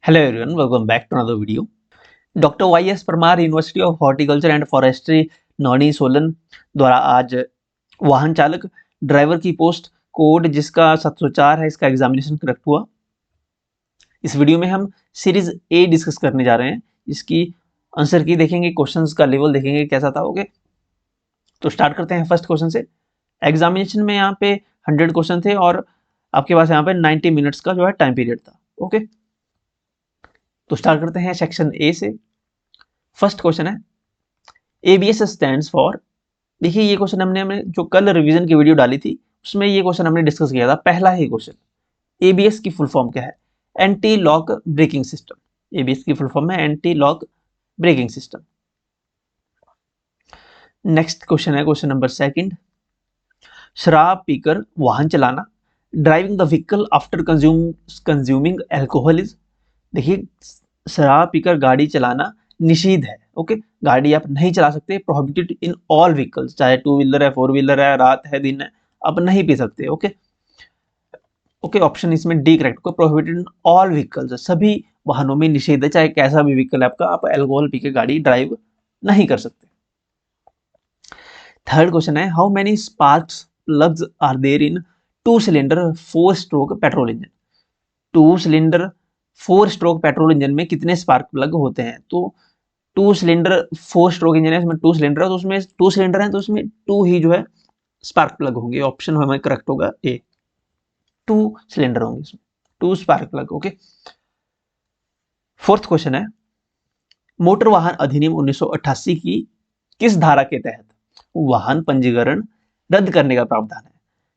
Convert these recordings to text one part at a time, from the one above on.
Hello everyone, welcome back to another video. Doctor Y S Parmar university of horticulture and forestry Nauni Solan द्वारा आज वाहन चालक driver की post code जिसका 704 है, इसका एग्जामिनेशन करेक्ट हुआ। इस वीडियो में हम सीरीज ए डिस्कस करने जा रहे हैं। इसकी आंसर की देखेंगे, क्वेश्चंस का लेवल देखेंगे कैसा था। ओके, तो स्टार्ट करते हैं फर्स्ट क्वेश्चन से। एग्जामिनेशन में यहाँ पे 100 क्वेश्चन थे और आपके पास यहाँ पे 90 मिनट्स का जो है टाइम पीरियड था। ओके, तो स्टार्ट करते हैं सेक्शन ए से। फर्स्ट क्वेश्चन है एबीएस स्टैंड्स फॉर। देखिए ये क्वेश्चन हमने जो कल रिवीजन की वीडियो डाली थी उसमें ये क्वेश्चन हमने डिस्कस किया था। पहला ही क्वेश्चन, एबीएस की फुल फॉर्म क्या है? Anti lock braking system. ABS की फुल फॉर्म है anti lock braking system. Next question है क्वेश्चन नंबर सेकंड, शराब पीकर वाहन चलाना, driving the vehicle after consuming alcohol is. देखिए शराब पीकर गाड़ी चलाना निषिद्ध है। ओके, गाड़ी आप नहीं चला सकते, प्रोहिबिटेड इन ऑल व्हीकल्स, चाहे टू व्हीलर है, फोर व्हीलर है, रात है, दिन है, आप नहीं पी सकते। ओके ओके, ऑप्शन इसमें डी करेक्ट को, प्रोहिबिटेड इन ऑल व्हीकल्स, सभी वाहनों में निषेध है, चाहे कैसा भी व्हीकल है आपका, आप अल्कोहल पी के गाड़ी ड्राइव नहीं कर सकते। थर्ड क्वेश्चन है how many sparks plugs are there in 2 cylinder 4 stroke petrol engine. 2 cylinder 4 stroke petrol engine में कितने स्पार्क प्लग होते हैं? तो 2 सिलेंडर 4 स्ट्रोक इंजन है, इसमें 2 सिलेंडर है, तो उसमें 2 सिलेंडर है तो उसमें 2 ही जो है स्पार्क प्लग होंगे। ऑप्शन हमें करेक्ट होगा ए, 2 सिलेंडर होंगे इसमें, 2 spark plug. Okay, fourth question है मोटर वाहन अधिनियम 1988 की किस धारा के तहत वाहन पंजीकरण रद्द करने का प्रावधान है?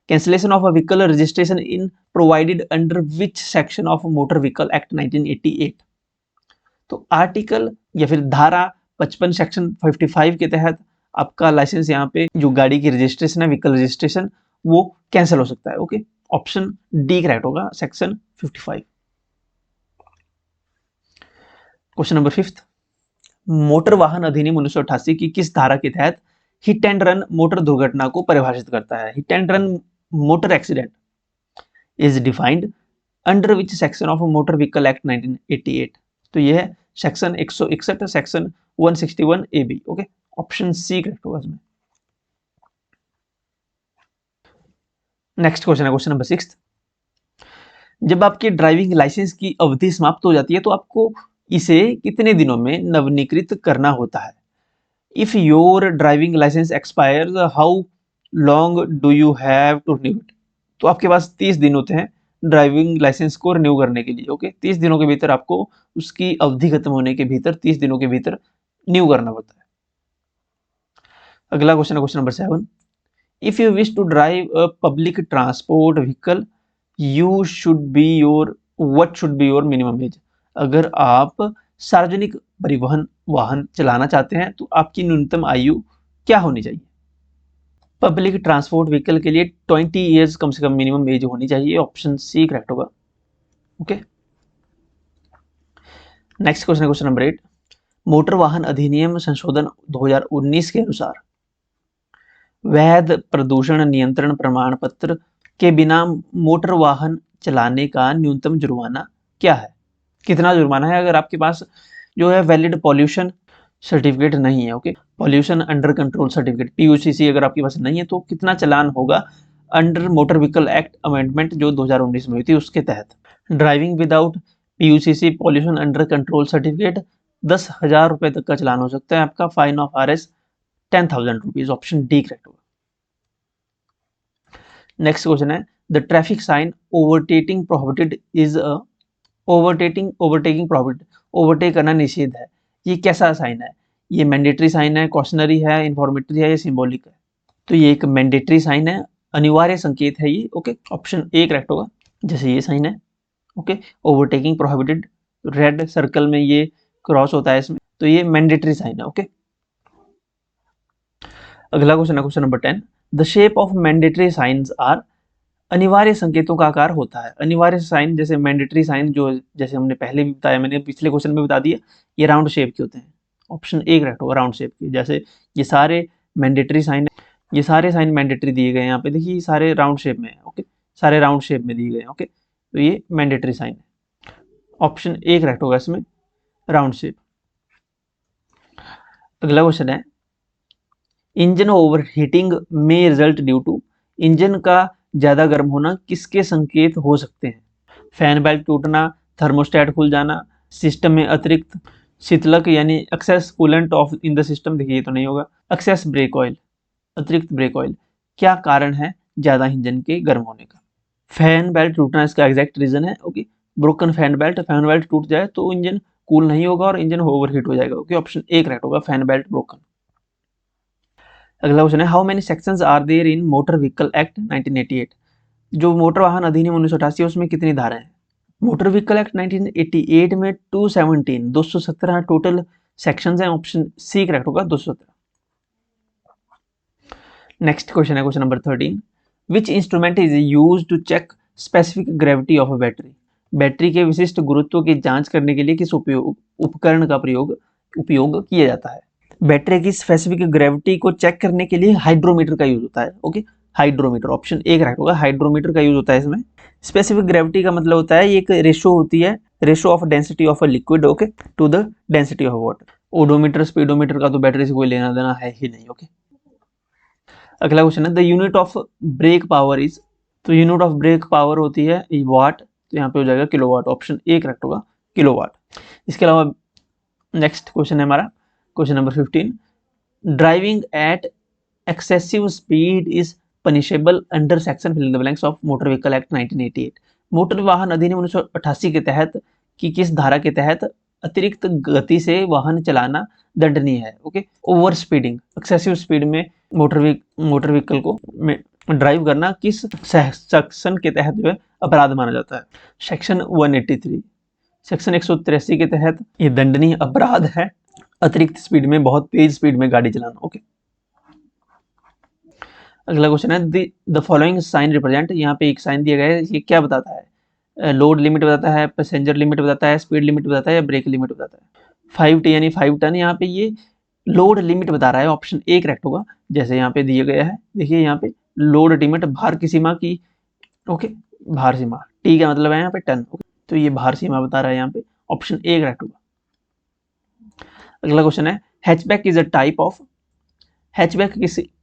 Cancellation of a vehicle registration in provided under which section of motor vehicle act 1988। तो आर्टिकल या फिर धारा 55 सेक्शन 55 के तहत आपका लाइसेंस, यहाँ पे जो गाड़ी की रजिस्ट्रेशन है, व्हीकल रजिस्ट्रेशन, वो कैंसिल हो सकता है। ओके, ऑप्शन डी करेक्ट होगा, section 55। Question number fifth, motor वाहन अधिनियम 1988 की किस धारा के तहत हिट एंड रन मोटर दुर्घटना को परिभाषित करता है? Hit and run motor accident is defined under which section of motor vehicle act 1988। तो यह है section 161, section 161 A B. Okay, option C correct होगा इसमें। नेक्स्ट क्वेश्चन है क्वेश्चन नंबर सिक्स, जब आपके ड्राइविंग लाइसेंस की अवधि समाप्त हो जाती है तो आपको इसे कितने दिनों में नवीनीकृत करना होता है? If your driving licence expires how long do you have to renew it? तो आपके पास 30 दिन होते हैं ड्राइविंग लाइसेंस को रिन्यू करने के लिए। ओके, 30 दिनों के भीतर आपको उसकी अवधि खत्म होने के भीतर 30 दिनों के भीतर न्यू करना पड़ता है। अगला क्वेश्चन है question number 7, if you wish to drive a public transport vehicle you should be your what should be your minimum age. अगर आप सार्वजनिक परिवहन वाहन चलाना चाहते हैं तो आपकी न्यूनतम आयु क्या होनी चाहिए? पब्लिक ट्रांसपोर्ट व्हीकल के लिए 20 ईयर्स कम से कम मिनिमम एज होनी चाहिए। ऑप्शन सी करेक्ट होगा। ओके, नेक्स्ट क्वेश्चन है क्वेश्चन नंबर 8, मोटर वाहन अधिनियम संशोधन 2019 के अनुसार वैध प्रदूषण नियंत्रण प्रमाण पत्र के बिना मोटर वाहन चलाने का न्यूनतम जुर्माना क्या है? कितना जुर्माना है अगर आपके पास जो है वैलिड पॉल्यूशन सर्टिफिकेट नहीं है? Okay, pollution under control certificate PUCC अगर आपके पास नहीं है तो कितना चालान होगा under motor vehicle act amendment जो 2019 में हुई थी उसके तहत? Driving without PUCC pollution under control certificate 10,000 रुपए तक का चालान हो सकता है आपका। Fine of Rs 10,000 rupees. Option D correct होगा। नेक्स्ट क्वेश्चन है the traffic sign overtaking prohibited is a overtaking prohibited, overtake करना निषेध है, ये कैसा साइन है? ये मैंडेटरी साइन है, कॉशनरी है, इंफॉर्मेटरी है या सिंबॉलिक है? तो ये एक मैंडेटरी साइन है, अनिवार्य संकेत है ये। ओके, ऑप्शन ए करेक्ट होगा। जैसे ये साइन है, okay, overtaking prohibited, red circle में ये क्रॉस होता है इसमें, तो ये मैंडेटरी साइन है। ओके, अगला क्वेश्चन है question number 10, the shape of mandatory signs are. अनिवार्य संकेतों का आकार होता है। अनिवार्य साइन जैसे मैंडेटरी साइन जो जैसे हमने पहले भी बताया, मैंने पिछले क्वेश्चन में बता दिया, ये राउंड शेप के होते हैं। ऑप्शन ए करेक्ट होगा, राउंड शेप के। जैसे ये सारे मैंडेटरी साइन, ये सारे साइन मैंडेटरी दिए गए हैं यहाँ पे, देखिए ये सारे राउंड शेप में है। ओके, सारे राउंड शेप में दिए गए हैं। ओके, तो ये मैंडेटरी साइन है। ऑप्शन ए करेक्ट होगा इसमें, राउंड शेप। अगला क्वेश्चन है, इंजन ओवर हीटिंग में रिजल्ट ड्यू टू, इंजन का ज्यादा गर्म होना किसके संकेत हो सकते हैं? फैन बेल्ट टूटना, थर्मोस्टेट खुल जाना, सिस्टम में अतिरिक्त शीतलक यानी excess coolant of in the system, देखिए ये तो नहीं होगा, एक्सेस ब्रेक ऑयल, अतिरिक्त ब्रेक ऑयल। क्या कारण है ज्यादा इंजन के गर्म होने का? फैन बेल्ट टूटना इसका एग्जैक्ट रीजन है। ओके, ब्रोकन फैन बेल्ट टूट जाए तो इंजन कूल नहीं होगा और इंजन ओवरहीट हो जाएगा। ओके, ऑप्शन ए करेक्ट होगा, फैन बेल्ट ब्रोकन। अगला क्वेश्चन है, how many sections are there in motor vehicle act 1988? जो मोटर वाहन अधिनियम 1988 है उसमें कितनी धाराएं हैं? मोटर व्हीकल एक्ट 1988 में 217 टोटल सेक्शंस हैं। ऑप्शन सी करेक्ट होगा, 217। नेक्स्ट क्वेश्चन है question number 13, which instrument is use to check specific gravity of a battery? Battery के विशिष्ट गुरुत्व की जांच करने के लिए किस उपकरण का उपयोग किया जाता है? बैटरी की स्पेसिफिक ग्रेविटी को चेक करने के लिए हाइड्रोमीटर का यूज होता है। Okay, hydrometer, option A correct होगा, हाइड्रोमीटर का यूज होता है इसमें। स्पेसिफिक ग्रेविटी का मतलब होता है ये एक रेशो होती है, ratio of density of a liquid, okay, to the density of water. Odometer speedometer का तो बैटरी से कोई लेना देना है ही नहीं। ओके, अगला क्वेश्चन है, the unit of brake power is, तो यूनिट ऑफ ब्रेक पावर होती है वाट, तो यहाँ पे हो जाएगा किलोवाट, ऑप्शन ए करेक्ट होगा, किलोवाट। इसके अलावा नेक्स्ट क्वेश्चन है हमारा question number 15, driving at excessive speed is punishable under section fill in the blanks of motor vehicle act 1988। मोटर वाहन अधिनियम 1988 के तहत कि किस धारा के तहत अतिरिक्त गति से वाहन चलाना दंडनीय है? Okay, over speeding, excessive speed में मोटर व्हीकल को ड्राइव करना किस सेक्शन के तहत जो है अपराध माना जाता है? सेक्शन 183, सेक्शन 183 के तहत ये दंडनीय अपराध है, अतिरिक्त स्पीड में, बहुत तेज स्पीड में गाड़ी चलाना। ओके, अगला क्वेश्चन है, द फॉलोइंग साइन रिप्रेजेंट, यहाँ पे एक साइन दिया गया है, ये क्या बताता है? लोड लिमिट बताता है, पैसेंजर लिमिट बताता है, स्पीड लिमिट बताता है या ब्रेक लिमिट बताता है? 5T यानी 5 टन, यहाँ पे ये लोड लिमिट बता रहा है, ऑप्शन ए करेक्ट होगा। जैसे यहाँ पे दिया गया है, देखिए यहाँ पे लोड लिमिट भार की सीमा की, ओके, भार सीमा, टी का मतलब है यहाँ पे टन, ओके, तो ये भार सीमा बता रहा है यहाँ पे, ऑप्शन ए करेक्ट होगा। अगला क्वेश्चन है, hatchback is a type of, hatchback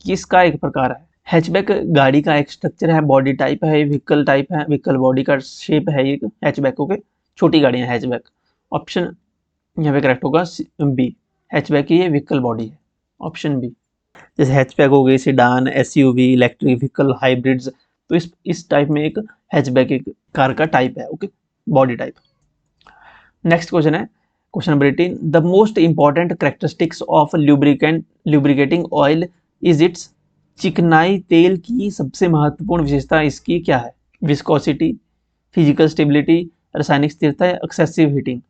किसका एक प्रकार है? हैचबैक गाड़ी का एक स्ट्रक्चर है, बॉडी टाइप है, व्हीकल टाइप है, व्हीकल बॉडी का शेप है ये हैचबैक। ओके, छोटी गाड़ियां हैचबैक, ऑप्शन यहाँ पे करेक्ट होगा बी, हैचबैक की ये व्हीकल बॉडी है, ऑप्शन बी। जैसे हैचबैक हो गई sedan, SUV, electric vehicle, hybrids, तो इस टाइप में एक हैचबैक एक कार का टाइप है। Okay, body type. Next question है question number 18, the most important characteristics of lubricating oil is its, चिकनाई तेल की सबसे महत्वपूर्ण विशेषता इसकी क्या है? विस्कोसिटी, फिजिकल स्टेबिलिटी, रासायनिक स्थिरता या एक्सेसिव हीटिंग?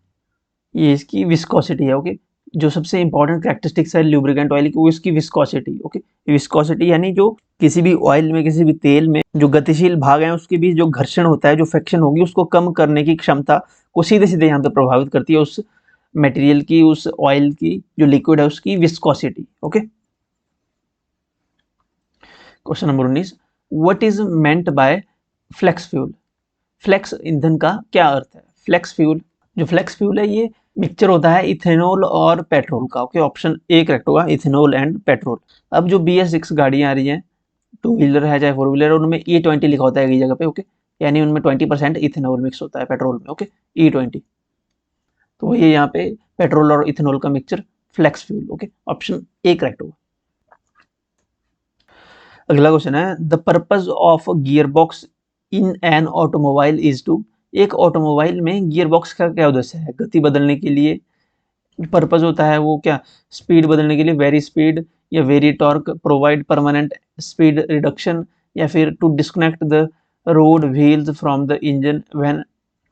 ये इसकी विस्कोसिटी है। ओके, जो सबसे इंपॉर्टेंट कैरेक्टरिस्टिक्स है ल्यूब्रिकेंट ऑयल की वो इसकी विस्कोसिटी। ओके, विस्कोसिटी यानी जो किसी भी ऑयल में, किसी भी तेल में जो गतिशील भाग है उसके बीच जो घर्षण होता है, जो फ्रिक्शन होगी उसको कम करने की क्षमता को सीधे सीधे यहाँ पे प्रभावित करती है, उस मटेरियल की, उस ऑयल की, जो लिक्विड है उसकी viscosity. Okay, question number 19, what is meant by flex fuel? Flex ईंधन का क्या अर्थ है? फ्लेक्स फ्यूल, जो फ्लेक्स फ्यूल है ये मिक्सचर होता है इथेनॉल और पेट्रोल का। ओके, ऑप्शन ए करेक्ट होगा, इथेनॉल एंड पेट्रोल। अब जो BS6 गाड़ियां आ रही हैं, 2 व्हीलर है चाहे 4 व्हीलर, उनमें E20 लिखा होता है कई जगह पे। ओके, यानी उनमें 20% इथेनॉल मिक्स होता है पेट्रोल में। ओके, E20, तो ये यहाँ पे पेट्रोल और इथेनॉल का mixture flex fuel. Okay, option A correct होगा। अगला क्वेश्चन है, the purpose of gear box in an automobile is to, एक ऑटोमोबाइल में गियर बॉक्स का क्या उद्देश्य है? गति बदलने के लिए पर्पज होता है वो क्या? स्पीड बदलने के लिए, वेरी स्पीड या vary torque, provide permanent speed reduction, या फिर to disconnect the road wheels from the engine when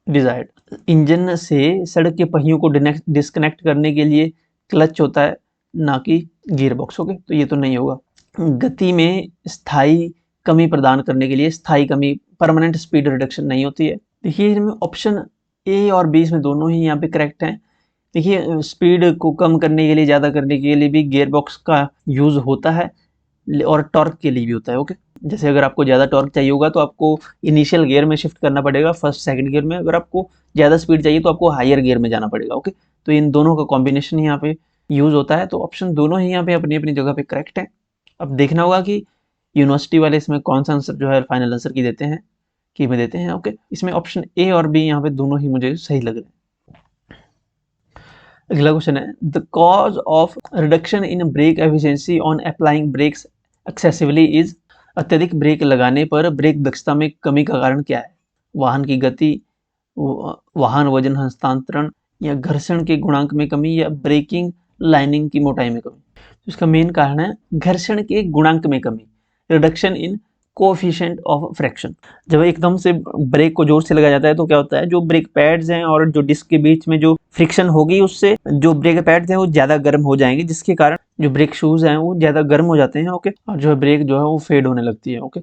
desired. Engine से सड़क के पहियों को डिस्कनेक्ट करने के लिए क्लच होता है, ना कि गियर बॉक्स। ओके, तो ये तो नहीं होगा। गति में स्थायी कमी प्रदान करने के लिए, स्थायी कमी, परमानेंट स्पीड रिडक्शन नहीं होती है। देखिए इसमें ऑप्शन ए और बी इसमें दोनों ही यहाँ पे करेक्ट हैं। देखिए स्पीड को कम करने के लिए, ज़्यादा करने के लिए भी गियर बॉक्स का यूज़ होता है और टॉर्क के लिए भी होता है। ओके, जैसे अगर आपको ज़्यादा टॉर्क चाहिए होगा तो आपको इनिशियल गियर में शिफ्ट करना पड़ेगा, फर्स्ट सेकंड गियर में। अगर आपको ज़्यादा स्पीड चाहिए तो आपको हायर गियर में जाना पड़ेगा। ओके, तो इन दोनों का कॉम्बिनेशन यहाँ पे यूज़ होता है। तो ऑप्शन दोनों ही यहाँ पे अपनी अपनी जगह पे करेक्ट है। अब देखना होगा कि यूनिवर्सिटी वाले इसमें कौन सा आंसर जो है फाइनल आंसर की देते हैं, की में देते हैं। ओके, इसमें ऑप्शन ए और बी यहाँ पे दोनों ही मुझे सही लग रहे हैं। अगला क्वेश्चन है, the cause of reduction in brake efficiency on applying brakes excessively is, अत्यधिक ब्रेक लगाने पर ब्रेक दक्षता में कमी का कारण क्या है? वाहन की गति, वाहन वजन हस्तांतरण, या घर्षण के गुणांक में कमी, या ब्रेकिंग लाइनिंग की मोटाई में कमी। तो इसका मेन कारण है घर्षण के गुणांक में कमी, reduction in coefficient of fraction. जब एकदम से ब्रेक को जोर से लगाया जाता है तो क्या होता है, जो ब्रेक पैड्स हैं और जो डिस्क के बीच में जो फ्रिक्शन होगी उससे जो ब्रेक पैड्स हैं वो ज़्यादा गर्म हो जाएंगे, जिसके कारण जो ब्रेक शूज हैं वो ज़्यादा गर्म हो जाते हैं। ओके, और जो है ब्रेक जो है वो फेड होने लगती है। ओके,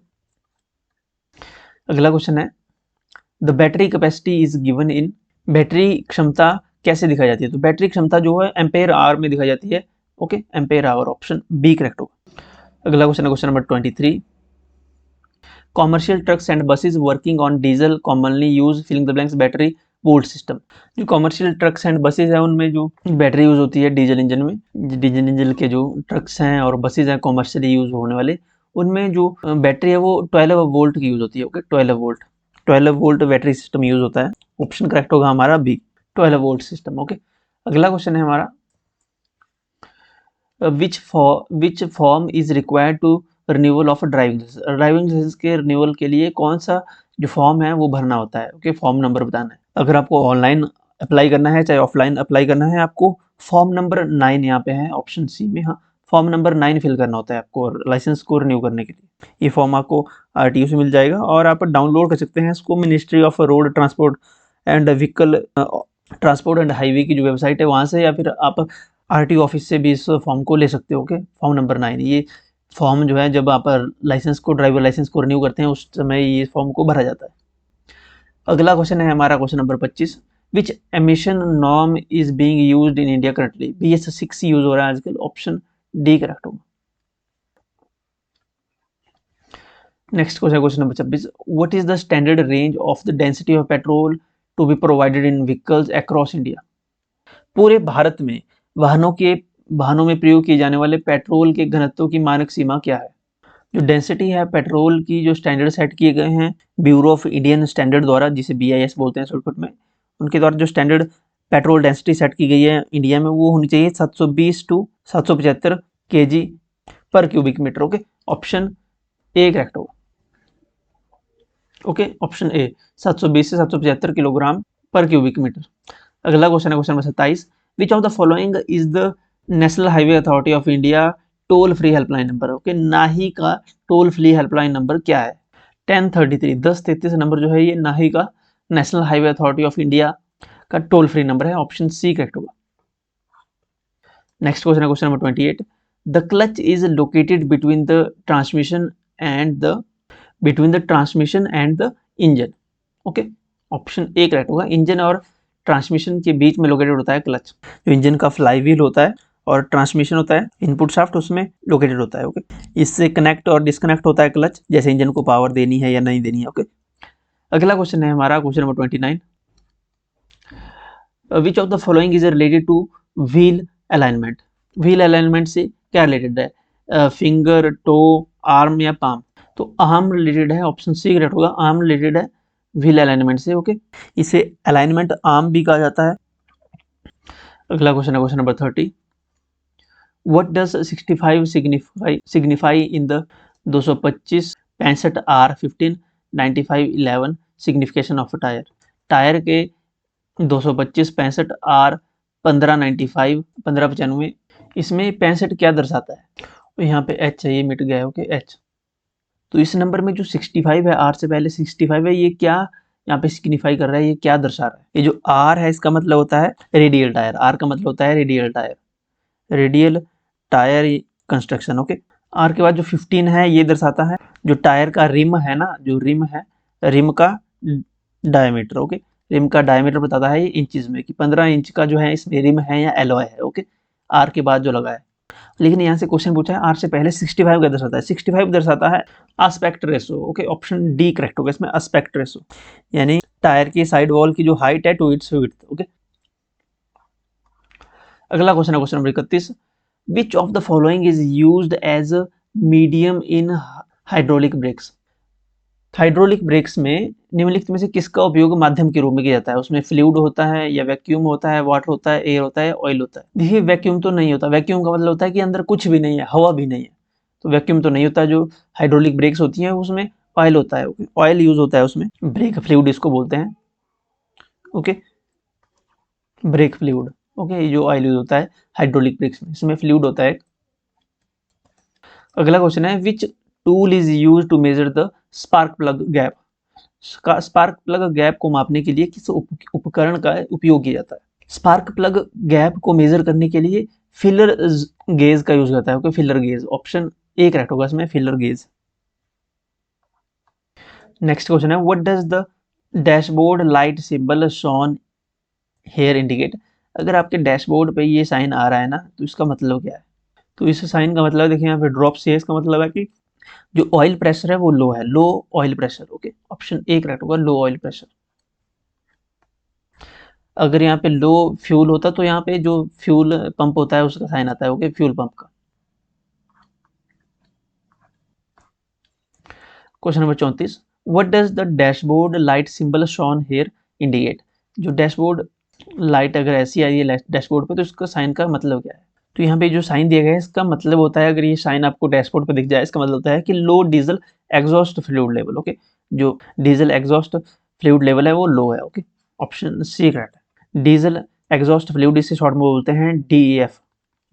अगला क्वेश्चन है, the battery capacity is given in, battery क्षमता कैसे दिखाई जाती है? तो बैटरी क्षमता जो है एम्पेयर आवर में दिखाई जाती है। Okay, ampere hour, option B correct होगा। अगला क्वेश्चन है question number 23, commercial trucks and buses working on diesel commonly use filling the blanks battery volt system. जो कॉमर्शियल ट्रक्स एंड बसेज है उनमें जो बैटरी यूज होती है डीजल इंजन में, डीजल इंजन के जो ट्रक्स हैं और बसेज हैं कॉमर्शियली यूज होने वाले, उनमें जो बैटरी है वो 12 वोल्ट की यूज होती है। Okay, 12 volt battery system use होता है। ऑप्शन करेक्ट होगा हमारा बी, 12 वोल्ट सिस्टम। ओके, अगला क्वेश्चन है हमारा, which form is required to renewal of driving licence. Driving licence के रिन्यूअल के लिए कौन सा जो फॉर्म है वो भरना होता है? ओके, फॉर्म नंबर बताना है। अगर आपको ऑनलाइन अप्लाई करना है चाहे ऑफलाइन अप्लाई करना है, आपको फॉर्म नंबर 9 यहाँ पे है ऑप्शन सी में। हाँ, फॉर्म नंबर 9 फिल करना होता है आपको लाइसेंस को रिन्यू करने के लिए। ये फॉर्म आपको आरटीओ से मिल जाएगा और आप डाउनलोड कर सकते हैं इसको ministry of road transport and vehicle transport and highway की जो वेबसाइट है वहाँ से, या फिर आप आरटीओ ऑफिस से भी इस फॉर्म को ले सकते हो। ओके, फॉर्म नंबर 9 ये फॉर्म जो है जब आप लाइसेंस को, ड्राइवर लाइसेंस को रिन्यू करते हैं उस समय ये फॉर्म को भरा जाता है। अगला क्वेश्चन है हमारा question number 25, which emission norm is being used in India currently. BS6 use हो रहा है आजकल, ऑप्शन डी करेक्ट होगा। Next question, question number 26, what is the standard range of the density of petrol to be provided in vehicles across India. पूरे भारत में वाहनों में प्रयोग किए जाने वाले पेट्रोल के घनत्व की मानक सीमा क्या है? जो डेंसिटी है पेट्रोल की, जो स्टैंडर्ड सेट किए गए हैं ब्यूरो ऑफ इंडियन स्टैंडर्ड द्वारा, जिसे BIS बोलते हैं शॉर्टकट में, उनके द्वारा जो स्टैंडर्ड पेट्रोल डेंसिटी सेट की गई है इंडिया में वो होनी चाहिए 720 टू 775 kg पर cubic metre. Okay, option A correct होगा। ओके, ऑप्शन ए 720 से 775 किलोग्राम पर क्यूबिक मीटर। अगला क्वेश्चन है question number 27, which of the following is the national highway authority of India toll free helpline number. Okay, नाही का toll free helpline number क्या है? 1033 number जो है ये नाही का national highway authority of India का टोल फ्री नंबर है। ऑप्शन सी करेक्ट होगा। नेक्स्ट क्वेश्चन है question number 28, the clutch is located between the transmission and the engine. Okay, option A correct होगा। इंजन और ट्रांसमिशन के बीच में located होता है क्लच। जो इंजन का फ्लाई व्हील होता है और ट्रांसमिशन होता है इनपुट शाफ्ट, उसमें लोकेटेड होता है। ओके, इससे कनेक्ट और डिस्कनेक्ट होता है क्लच, जैसे इंजन को पावर देनी है या नहीं देनी है। ओके, अगला क्वेश्चन है हमारा question number 29, which of the following is related two wheel alignment. Wheel alignment से क्या रिलेटेड है? फिंगर, टो, आर्म या पाम? तो आर्म रिलेटेड है, ऑप्शन सी करेक्ट होगा। आर्म रिलेटेड है व्हील अलाइनमेंट से। ओके, इसे अलाइनमेंट आर्म भी कहा जाता है। अगला क्वेश्चन है question number 30, what does 65 signify in the 225 65 R 15 95 11 signification of tyre. Tyre के 225 65 R 15 95 15 95 इसमें 65 क्या दर्शाता है? तो यहाँ पे H है, ये मिट गया है। Okay, H। तो इस नंबर में जो 65 है, R से पहले 65 है, ये क्या यहाँ पे सिग्निफाई कर रहा है, ये क्या दर्शा रहा है? ये जो R है इसका मतलब होता है रेडियल टायर। R का मतलब होता है radial tyre, radial tyre construction. Okay, R के बाद जो 15 है ये दर्शाता है जो टायर का रिम है ना, जो रिम है, रिम का डायमीटर। ओके, रिम का डायमीटर बताता है ये इंचेस में कि 15 इंच का जो है इसमें रिम है या एलॉय है। ओके, R के बाद जो लगा है लेकिन यहाँ से क्वेश्चन पूछा है आर से पहले 65 क्या दर्शाता है, 65 दर्शाता है aspect ratio. Okay, option D correct होगा इसमें, एस्पेक्ट रेशो, यानी टायर की साइड वॉल की जो हाइट है टू इट्स विड्थ। ओके, अगला क्वेश्चन है question number 31, which of the following is used as medium in hydraulic brakes. Hydraulic brakes में निम्नलिखित में से किसका उपयोग माध्यम के रूप में किया जाता है, उसमें फ्लूइड होता है या वैक्यूम होता है, वाटर होता है, एयर होता है, ऑयल होता है। देखिए वैक्यूम तो नहीं होता, वैक्यूम का मतलब होता है कि अंदर कुछ भी नहीं है, हवा भी नहीं है, तो वैक्यूम तो नहीं होता। जो हाइड्रोलिक ब्रेक्स होती हैं उसमें ऑयल होता है, ऑयल यूज होता है उसमें, ब्रेक फ्लूइड इसको बोलते हैं। Okay, brake fluid. ओके, जो ऑयल यूज होता है हाइड्रोलिक ब्रेक्स में, इसमें फ्लूइड होता है। अगला क्वेश्चन है, which tool is use to measure the spark plug gap. Spark plug gap को मापने के लिए किस उपकरण का उपयोग किया जाता है। स्पार्क प्लग गैप को मेजर करने के लिए फिलर गेज का यूज करता है। Okay, feeler gauge, option A correct होगा इसमें, फिलर गेज। नेक्स्ट क्वेश्चन है, what does the dashboard light symbol shown here indicate. अगर आपके डैशबोर्ड पे ये साइन आ रहा है ना, तो इसका मतलब क्या है। तो इस साइन का मतलब देखिए यहाँ पे ड्रॉप से, इसका मतलब है कि जो ऑयल प्रेशर है वो लो है, low oil pressure. Okay, option A correct होगा, लो ऑयल प्रेशर। अगर यहाँ पे लो फ्यूल होता तो यहाँ पे जो फ्यूल पंप होता है उसका साइन आता है। ओके, फ्यूल पंप का। Question number 34, what does the dashboard light symbol shown here indicate. जो डैशबोर्ड लाइट अगर ऐसी आई है डैशबोर्ड पे, तो इसका साइन का मतलब क्या है। तो यहाँ पे जो साइन दिया गया है इसका मतलब होता है, अगर ये साइन आपको डैशबोर्ड पे दिख जाए, इसका मतलब होता है कि low diesel exhaust fluid level. Okay, जो डीजल एग्जॉस्ट फ्लूइड लेवल है वो लो है। ओके, ऑप्शन सी करेक्ट है, डीजल एग्जॉस्ट फ्लूइड, इसे शॉर्ट में बोलते हैं डीईएफ।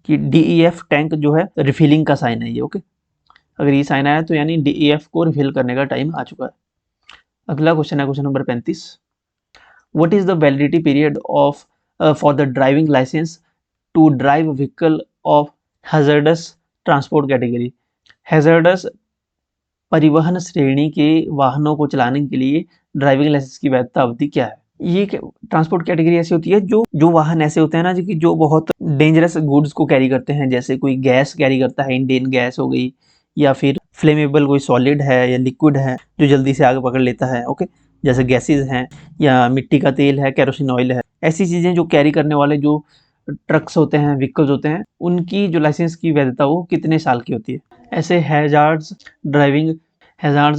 कि डीईएफ टैंक जो है रिफिलिंग का साइन है ये। ओके, अगर ये साइन आया तो यानी डीईएफ को रिफिल करने का टाइम आ चुका है। अगला क्वेश्चन है question number 35, what is the validity period of for the driving licence to drive vehicle of hazardous transport category. Hazardous परिवहन श्रेणी के वाहनों को चलाने के लिए ड्राइविंग लाइसेंस की वैधता अवधि क्या है। ये ट्रांसपोर्ट कैटेगरी ऐसी होती है जो वाहन ऐसे होते हैं ना, जो बहुत डेंजरस गुड्स को कैरी करते हैं, जैसे कोई गैस कैरी करता है, इंडियन गैस हो गई, या फिर फ्लेमेबल कोई सॉलिड है या लिक्विड है जो जल्दी से आग पकड़ लेता है। ओके, जैसे गैसेज हैं या मिट्टी का तेल है, केरोसिन ऑयल है, ऐसी चीज़ें जो कैरी करने वाले जो ट्रक्स होते हैं, व्हीकल्स होते हैं, उनकी जो लाइसेंस की वैधता वो कितने साल की होती है। ऐसे हैजार्ड्स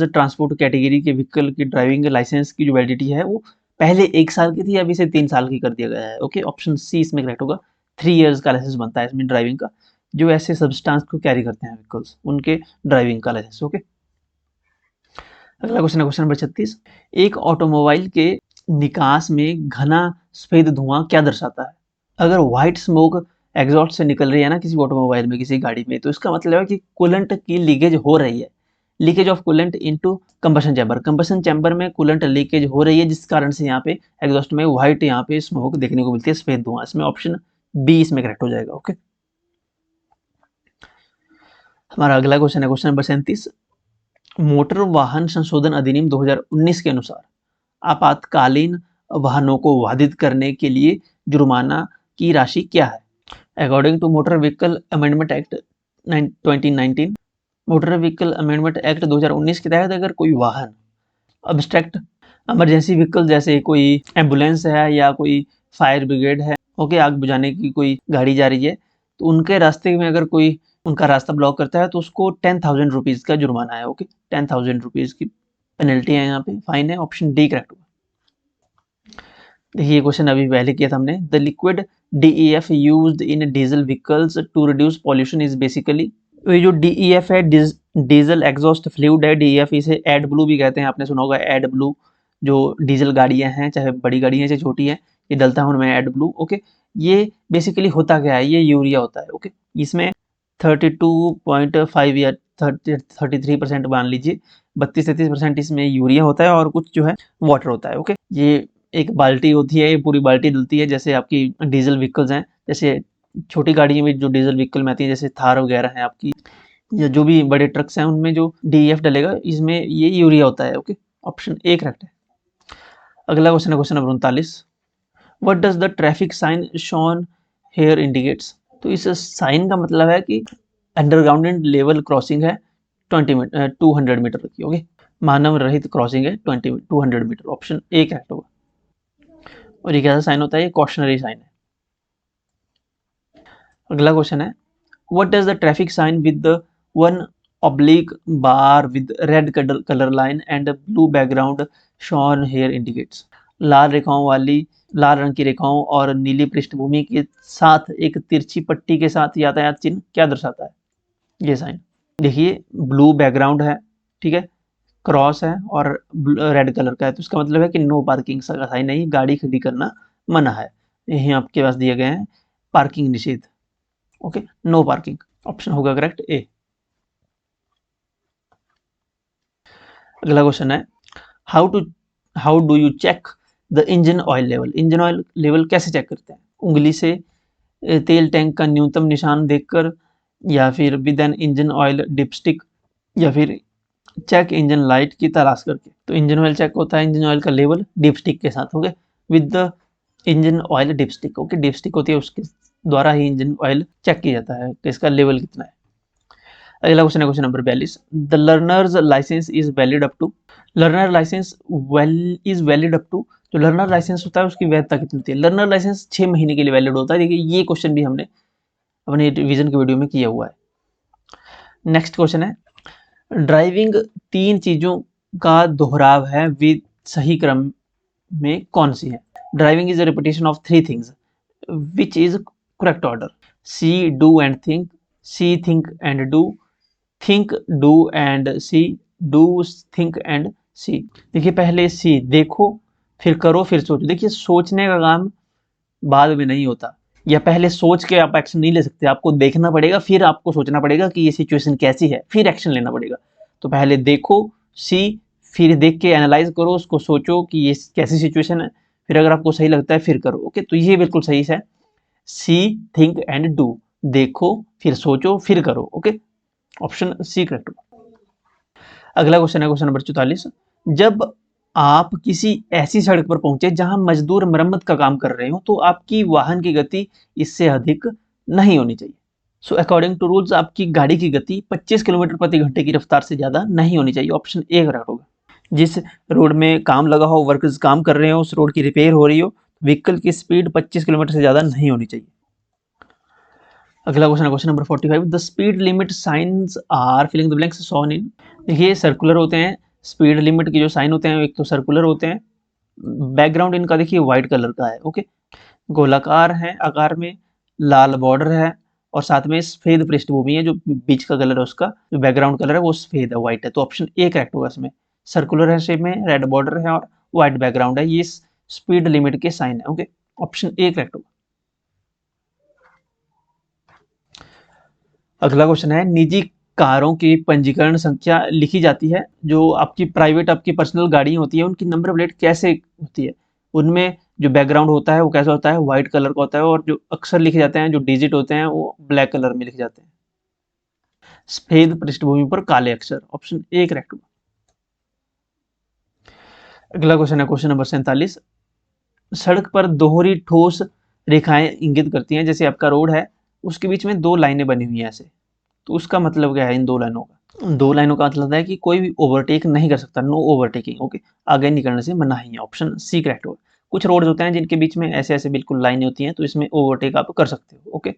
ट्रांसपोर्ट कैटेगरी के व्हीकल की ड्राइविंग लाइसेंस की जो वैलिडिटी है वो पहले 1 साल की थी, अभी से 3 साल की कर दिया गया है। ओके, ऑप्शन सी इसमें करेक्ट होगा, 3 इयर्स का लाइसेंस बनता है इसमें ड्राइविंग का, जो ऐसे सब्सटेंस को कैरी करते हैं व्हीकल्स, उनके ड्राइविंग का लाइसेंस। ओके, अगला क्वेश्चन है क्वेश्चन नंबर 36, एक ऑटोमोबाइल के निकास में घना सफेद धुआं क्या दर्शाता है। अगर व्हाइट स्मोक एग्जॉस्ट से निकल रही है ना किसी ऑटोमोबाइल में, किसी गाड़ी में, तो इसका मतलब है कि कूलेंट की लीकेज हो रही है, leakage of coolant into combustion chamber. Combustion chamber में कूलेंट लीकेज हो रही है, जिस कारण से यहाँ पे एग्जॉस्ट में व्हाइट यहाँ पे स्मोक देखने को मिलती है, सफेद धुआं। इसमें ऑप्शन बी इसमें करेक्ट हो जाएगा। ओके, हमारा अगला क्वेश्चन है क्वेश्चन नंबर 37, मोटर वाहन संशोधन अधिनियम 2019 के अनुसार आपातकालीन वाहनों को बाधित करने के लिए जुर्माना की राशि क्या है। According to motor vehicle amendment act 2019, motor vehicle amendment act 2019 के तहत अगर कोई वाहन अब्स्ट्रैक्ट इमरजेंसी व्हीकल, जैसे कोई एम्बुलेंस है या कोई फायर ब्रिगेड है, ओके, आग बुझाने की कोई गाड़ी जा रही है, तो उनके रास्ते में अगर कोई उनका रास्ता ब्लॉक करता है तो उसको 10,000 रुपीज़ का जुर्माना है। ओके, 10,000 रुपीज़ की पेनल्टी है, यहाँ पे फाइन है। ऑप्शन डी करेक्ट होगा। देखिए ये क्वेश्चन अभी पहले किया था हमने, the liquid DEF used in diesel vehicles to reduce pollution is basically. तो ये जो DEF है डीजल एग्जॉस्ट फ्लूइड है, DEF इसे एड ब्लू भी कहते हैं, आपने सुना होगा एड ब्लू। जो डीजल गाड़ियां हैं, चाहे बड़ी गाड़ियां चाहे छोटी हैं, ये डलता है उनमें एड ब्लू। ओके, ये बेसिकली होता क्या है, ये यूरिया होता है। ओके, इसमें 32.5 या 33% मान लीजिए, 32-33% इसमें यूरिया होता है और कुछ जो है वाटर होता है। ओके, ये एक बाल्टी होती है, ये पूरी बाल्टी डलती है, जैसे आपकी डीजल व्हीकल्स हैं, जैसे छोटी गाड़ियों में जो डीजल व्हीकल में आती है, जैसे थार वगैरह है आपकी, या जो भी बड़े ट्रक्स हैं उनमें जो DEF डलेगा, इसमें ये यूरिया होता है। ओके, ऑप्शन ए करेक्ट है। अगला क्वेश्चन है question number 39, what does the traffic sign shown here indicates. तो इस साइन का मतलब है कि अंडरग्राउंड लेवल क्रॉसिंग है 200 मीटर की। ओके, मानव रहित क्रॉसिंग है 200 मीटर। ऑप्शन ए करेक्ट होगा। और ये कैसा साइन होता है? ये कॉशनरी साइन है। अगला क्वेश्चन है, what does the traffic sign with the one oblique bar with red colour line and blue background shown here indicates? लाल रेखाओं वाली, लाल रंग की रेखाओं और नीली पृष्ठभूमि के साथ एक तिरछी पट्टी के साथ यातायात चिन्ह क्या दर्शाता है? ये साइन देखिए, ब्लू बैकग्राउंड है, ठीक है, क्रॉस है और रेड कलर का है, तो इसका मतलब है कि नो पार्किंग का साइन है, ये गाड़ी खड़ी करना मना है। यही आपके पास दिए गए हैं पार्किंग निषेध। ओके, नो पार्किंग, ऑप्शन होगा करेक्ट ए। अगला क्वेश्चन है, how do you check the engine oil level? Engine oil level कैसे चेक करते हैं? उंगली से, तेल टैंक का न्यूनतम निशान देखकर, या फिर with an engine oil dipstick, या फिर चेक इंजन लाइट की तलाश करके? तो इंजन ऑयल चेक होता है इंजन ऑयल का लेवल डिपस्टिक के साथ। Okay, with the engine oil dipstick. Okay, dipstick होती है, उसके द्वारा ही इंजन ऑयल चेक किया जाता है कि इसका लेवल कितना है। अगला क्वेश्चन है question number 42, the learner's licence is valid up to? Learner licence is valid up to, जो लर्नर लाइसेंस होता है उसकी वैधता कितनी होती है? लर्नर लाइसेंस 6 महीने के लिए वैलिड होता है। देखिए, ये क्वेश्चन भी हमने अपने रिवीजन के वीडियो में किया हुआ है। नेक्स्ट क्वेश्चन है, ड्राइविंग 3 चीजों का दोहराव है, वे सही क्रम में कौन सी है? Driving is a repetition of 3 things, which is correct order? See do and think, see think and do, think do and see, do think and see. देखिए, पहले सी देखो, फिर करो, फिर सोचो। देखिए, सोचने का काम बाद में नहीं होता, या पहले सोच के आप एक्शन नहीं ले सकते, आपको देखना पड़ेगा, फिर आपको सोचना पड़ेगा कि ये सिचुएशन कैसी है, फिर एक्शन लेना पड़ेगा। तो पहले देखो, सी, फिर देख के एनालाइज करो, उसको सोचो कि ये कैसी सिचुएशन है, फिर अगर आपको सही लगता है फिर करो। ओके, तो ये बिल्कुल सही है, सी थिंक एंड डू, देखो फिर सोचो फिर करो। Okay, option C correct. अगला क्वेश्चन है क्वेश्चन नंबर 44, जब आप किसी ऐसी सड़क पर पहुंचे जहां मजदूर मरम्मत का काम कर रहे हो, तो आपकी वाहन की गति इससे अधिक नहीं होनी चाहिए। सो अकॉर्डिंग टू रूल्स आपकी गाड़ी की गति 25 किलोमीटर प्रति घंटे की रफ्तार से ज्यादा नहीं होनी चाहिए। ऑप्शन ए करेक्ट होगा। जिस रोड में काम लगा हो, वर्कर्स काम कर रहे हो, उस रोड की रिपेयर हो रही हो, व्हीकल की स्पीड 25 किलोमीटर से ज्यादा नहीं होनी चाहिए। अगला क्वेश्चन है question number 45, the speed limit signs are filling the blanks shown in? देखिए, सर्कुलर होते हैं स्पीड लिमिट के जो साइन होते हैं, एक तो सर्कुलर होते हैं, बैकग्राउंड इनका देखिए व्हाइट कलर का है। ओके, गोलाकार है आकार में, लाल बॉर्डर है, और साथ में सफेद पृष्ठभूमि है, जो बीच का कलर है उसका, जो बैकग्राउंड कलर है वो सफेद है, व्हाइट है। तो ऑप्शन ए करेक्ट होगा इसमें। सर्कुलर है शेप में, रेड बॉर्डर है और व्हाइट बैकग्राउंड है, ये स्पीड लिमिट के साइन है। ओके, ऑप्शन ए करेक्ट होगा। अगला क्वेश्चन है, निजी कारों की पंजीकरण संख्या लिखी जाती है, जो आपकी प्राइवेट आपकी पर्सनल गाड़ी होती है उनकी नंबर प्लेट कैसे होती है? उनमें जो बैकग्राउंड होता है वो कैसा होता है? व्हाइट कलर का होता है, और जो अक्षर लिखे जाते हैं, जो डिजिट होते हैं, वो ब्लैक कलर में लिखे जाते हैं, सफेद पृष्ठभूमि पर काले अक्षर। ऑप्शन ए करेक्ट होगा। अगला क्वेश्चन है क्वेश्चन नंबर 47, सड़क पर दोहरी ठोस रेखाएं इंगित करती हैं, जैसे आपका रोड है, उसके बीच में 2 लाइनें बनी हुई हैं ऐसे, तो उसका मतलब क्या है इन 2 लाइनों का? 2 लाइनों का मतलब है कि कोई भी ओवरटेक नहीं कर सकता, नो ओवरटेकिंग। ओके, आगे निकलने से मनाही है। ऑप्शन सी करेक्ट होगा। कुछ रोड्स होते हैं जिनके बीच में ऐसे ऐसे बिल्कुल लाइनें होती हैं, तो इसमें ओवरटेक आप कर सकते हो। ओके,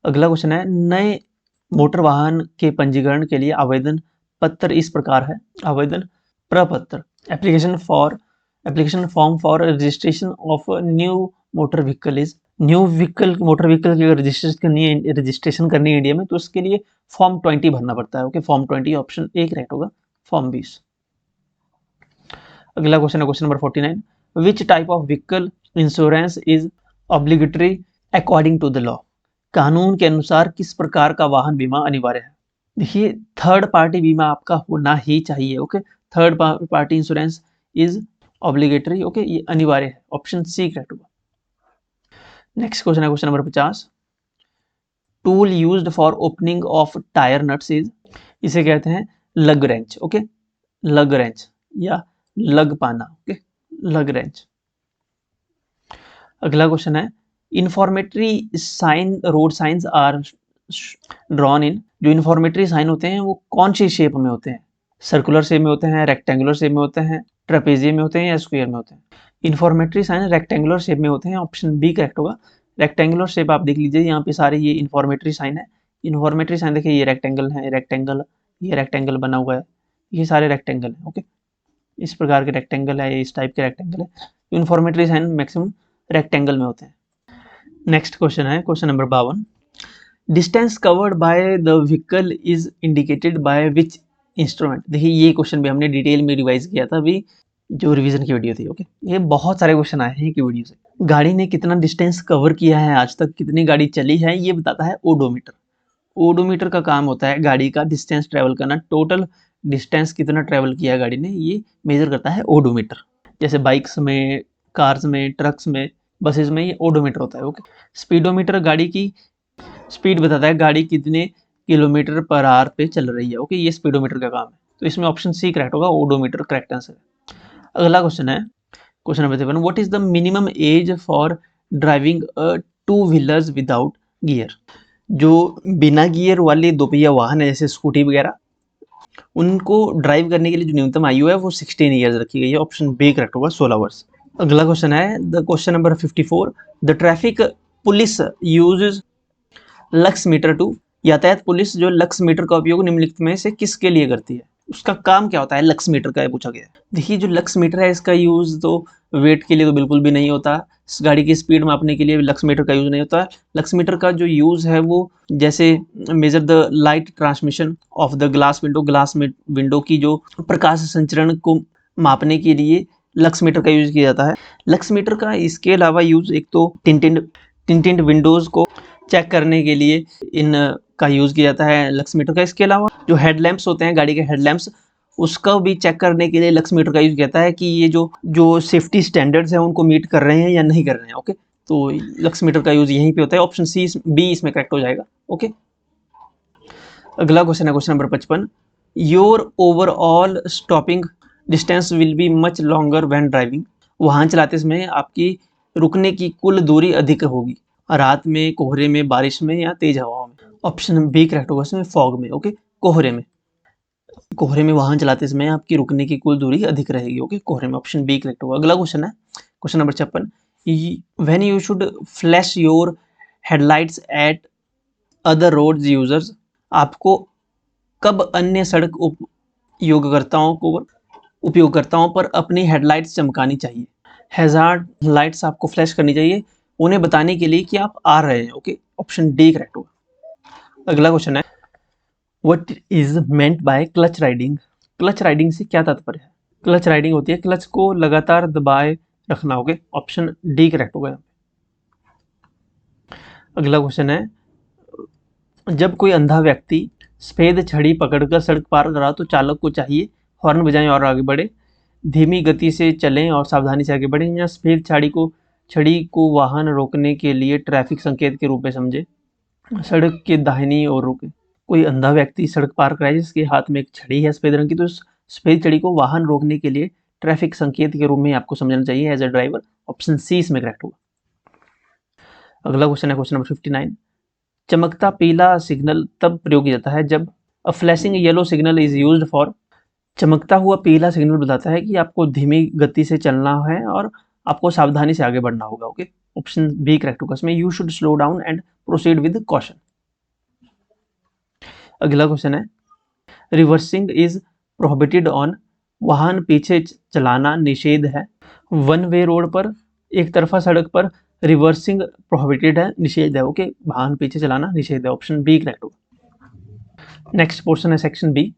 अगला क्वेश्चन है, नए मोटर वाहन के पंजीकरण के लिए आवेदन पत्र इस प्रकार है। आवेदन प्रपत्र, application form for registration of new motor vehicle is, new vehicle motor vehicle की रजिस्ट्रेशन करनी है इंडिया में, तो उसके लिए फॉर्म 20 भरना पड़ता है। Okay, form 20, option A correct होगा, फॉर्म 20। अगला क्वेश्चन है question number 49, which type of vehicle insurance is obligatory according to the law? कानून के अनुसार किस प्रकार का वाहन बीमा अनिवार्य है? देखिए, थर्ड पार्टी बीमा आपका होना ही चाहिए। Okay, third party insurance is obligatory. Okay, ये अनिवार्य है, ऑप्शन सी करेक्ट होगा। नेक्स्ट क्वेश्चन है question number 50, tool used for opening of tyre nuts is? इसे कहते हैं लग रेंच। ओके, लग रेंच या लग पाना। ओके, लग रेंच। अगला क्वेश्चन है, informatory sign, road signs are drawn in, जो इन्फॉर्मेटरी साइन होते हैं वो कौन सी शेप में होते हैं? सर्कुलर शेप में होते हैं, रेक्टेंगुलर शेप में होते हैं, ट्रेपेजियम में होते हैं या स्क्वायर में होते हैं? इन्फॉर्मेटरी साइन रेक्टेंगुलर शेप में होते हैं, ऑप्शन बी करेक्ट होगा। रेक्टेंगुलर शेप आप देख लीजिए, यहाँ पे सारे ये इन्फॉर्मेटरी साइन है। इन्फॉर्मेटरी साइन देखिए, ये रेक्टेंगल है, रेक्टेंगल, ये रेक्टेंगल बना हुआ है, ये सारे रेक्टेंगल है। ओके, इस प्रकार के रेक्टेंगल है, इस टाइप के रेक्टेंगल है। इन्फॉर्मेटरी साइन मैक्सिमम रेक्टेंगल में होते हैं। नेक्स्ट क्वेश्चन है question number 52। Distance covered by the vehicle is indicated by which instrument? देखिए ये क्वेश्चन भी हमने डिटेल में रिवाइज किया था अभी जो रिवीजन की वीडियो थी। ओके, ये बहुत सारे क्वेश्चन आए हैं कि वीडियो से। गाड़ी ने कितना डिस्टेंस कवर किया है, आज तक कितनी गाड़ी चली है, ये बताता है ओडोमीटर। ओडोमीटर का काम होता है गाड़ी का डिस्टेंस ट्रेवल करना, टोटल डिस्टेंस कितना ट्रेवल किया है गाड़ी ने, ये मेजर करता है ओडोमीटर। जैसे बाइक्स में, कार्स में, ट्रक्स में, बसेस में ये ओडोमीटर होता है। ओके, स्पीडोमीटर गाड़ी की स्पीड बताता है गाड़ी कितने किलोमीटर पर आवर पे चल रही है। ओके, ये स्पीडोमीटर का काम है, तो इसमें ऑप्शन सी करेक्ट होगा, ओडोमीटर करेक्ट आंसर है। अगला क्वेश्चन है question number 7। What is the minimum age for driving a two wheelers without gear? जो बिना गियर वाले दोपहिया वाहन है जैसे स्कूटी वगैरह, उनको ड्राइव करने के लिए जो न्यूनतम आयु है वो 16 ईयर्स रखी गई है, ऑप्शन बी करेक्ट होगा, 16 वर्ष। अगला क्वेश्चन है the question number 54। The traffic police uses lux meter to, यातायात पुलिस जो लक्स मीटर का उपयोग निम्नलिखित में से किसके लिए करती है? उसका काम क्या होता है? लक्स मीटर का पूछा गया है। देखिए जो लक्स मीटर है इसका यूज तो वेट के लिए तो बिल्कुल भी नहीं होता, गाड़ी की स्पीड मापने के लिए लक्स मीटर का यूज नहीं होता। लक्स मीटर का जो यूज है वो जैसे measure the light transmission of the glass window, glass window की जो प्रकाश संचरण को मापने के लिए लक्स मीटर का यूज किया जाता है। लक्स मीटर का इसके अलावा यूज एक तो टिंटेड विंडोज को चेक करने के लिए इन का यूज किया जाता है लक्स मीटर का। इसके अलावा जो हेडलैम्प्स होते हैं गाड़ी के हेडलैम्प्स, उसका भी चेक करने के लिए लक्स मीटर का यूज किया जाता है कि ये जो सेफ्टी स्टैंडर्ड्स हैं उनको मीट कर रहे हैं या नहीं कर रहे हैं। ओके, तो लक्स मीटर का यूज यहीं पे होता है, ऑप्शन सी बी इसमें करेक्ट हो जाएगा। ओके, अगला क्वेश्चन है question number 55। Your overall stopping distance will be much longer when driving, वाहन चलाते समय आपकी रुकने की कुल दूरी अधिक होगी, रात में, कोहरे में, बारिश में या तेज हवाओं में? ऑप्शन बी करेक्ट होगा इसमें, फॉग में। ओके, कोहरे में। कोहरे में वाहन चलाते समय आपकी रुकने की कुल दूरी अधिक रहेगी। ओके, कोहरे में, ऑप्शन बी करेक्ट होगा। अगला क्वेश्चन है question number 56। When you should flash your headlights eight other road users, आपको कब अन्य सड़क उपयोगकर्ताओं पर अपनी हेडलाइट्स चमकानी चाहिए? हैजार्ड लाइट्स आपको फ्लैश करनी चाहिए उन्हें बताने के लिए कि आप आ रहे हैं। ओके, ऑप्शन डी करेक्ट होगा। अगला क्वेश्चन है what is meant bye clutch riding? Clutch riding से क्या तात्पर्य है? क्लच राइडिंग होती है क्लच को लगातार दबाए रखना। होगा, ऑप्शन डी करेक्ट होगा। अगला क्वेश्चन है जब कोई अंधा व्यक्ति सफेद छड़ी पकड़कर सड़क पार कर रहा तो चालक को चाहिए हॉर्न बजाएं और आगे बढ़े, धीमी गति से चलें और सावधानी से आगे बढ़ें, या सफेद छड़ी को वाहन रोकने के लिए ट्रैफिक संकेत के रूप में समझे, सड़क के दाहिनी ओर रुके। कोई अंधा व्यक्ति सड़क पार कराए जिसके हाथ में एक छड़ी है सफेद रंग की, तो सफेद छड़ी को वाहन रोकने के लिए ट्रैफिक संकेत के रूप में आपको समझना चाहिए as a driver, option C इसमें करेक्ट होगा। अगला क्वेश्चन है क्वेश्चन नंबर 59। चमकता पीला सिग्नल तब प्रयोग किया जाता है जब a flashing yellow signal is used for, चमकता हुआ पीला सिग्नल बताता है कि आपको धीमी गति से चलना है और आपको सावधानी से आगे बढ़ना होगा। ओके, ऑप्शन बी करेक्ट होगा इसमें, you should slow down and proceed with caution. अगला क्वेश्चन है रिवर्सिंग इज प्रोहिबिटेड ऑन, वाहन पीछे चलाना निषेध है। वन वे रोड पर, एक तरफा सड़क पर रिवर्सिंग प्रोहिबिटेड है, निषेध है। ओके, वाहन पीछे चलाना निषेध है, ऑप्शन बी करेक्ट होगा। नेक्स्ट पोर्शन है section B,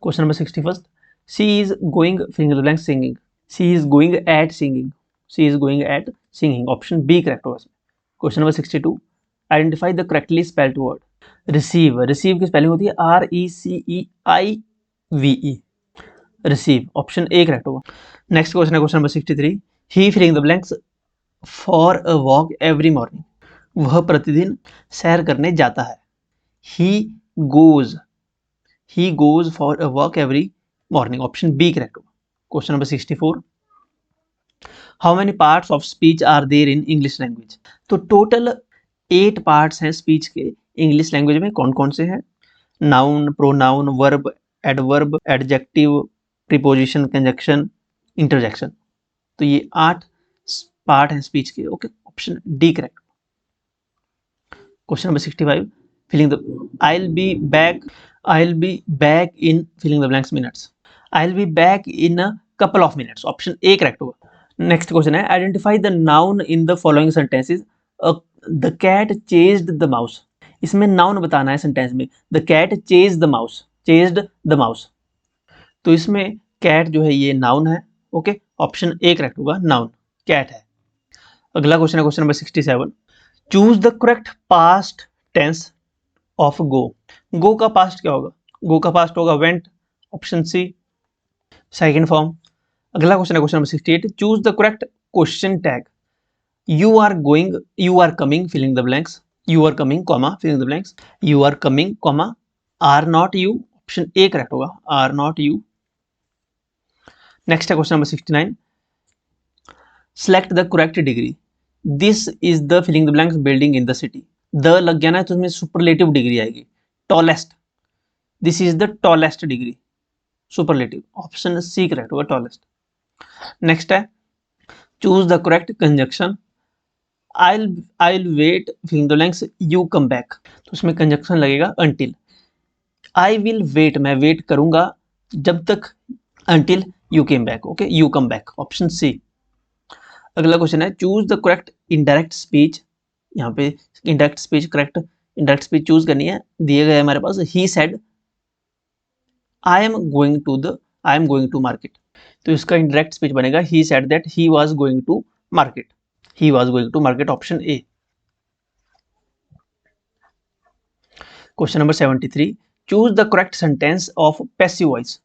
question number 61। She is going filling blank singing, she is going at singing, she is going at singing, option B correct होगा। Question number 62। Identify the correctly spelled word. Receive, receive की spelling होती है RECEIVE, receive, option A correct होगा। Next question है question number 63। He filling the blanks for a walk every morning, वह प्रतिदिन सैर करने जाता है। He goes, he goes for a walk every morning, option B correct होगा। Question number 64। How many parts of speech are there in English language? तो total 8 parts हैं speech के इंग्लिश लैंग्वेज में। कौन कौन से हैं? Noun, pronoun, verb, adverb, adjective, preposition, conjunction, interjection. तो ये 8 पार्ट हैं स्पीच के। Okay, option D correct. Question number 65, filling the I will be back in filling the blanks minutes. I will be back in a couple of minutes, option A correct होगा। Next question है, identify the noun in the following sentences. The cat chased the mouse. इसमें noun बताना है sentence में। The cat chased the mouse. तो इसमें cat जो है ये नाउन है। ओके, ऑप्शन ए करेक्ट होगा, नाउन कैट है। अगला क्वेश्चन है question number 67, choose the correct past tense of go. Go का पास्ट क्या होगा? गो का पास्ट होगा went, option C second form. अगला क्वेश्चन है question number 68, choose the correct question tag. You are going, you are coming, filling the blanks, you are coming comma filling the blanks, you are coming comma are not you, option A correct होगा, are not you. Next है question number 69, select the correct degree. This is the filling the blanks building in the city. The लग गया ना तो उसमें superlative degree आएगी, tallest. This is the tallest degree, superlative, option C correct होगा, tallest. Next है, choose the correct conjunction. I'll wait filling the blanks you come back. तो उसमें कंजक्शन लगेगा until। आई विल वेट, मैं wait करूंगा जब तक until you came back। Okay, you come back, option सी। अगला क्वेश्चन है, choose the correct indirect speech. यहाँ पे indirect speech, correct indirect speech choose करनी है। दिए गए हमारे पास, he said I am going to market. तो इसका इनडायरेक्ट स्पीच बनेगा, he said that he was going to market. He was going to market, option A. Question number 73, choose the correct sentence of passive voice.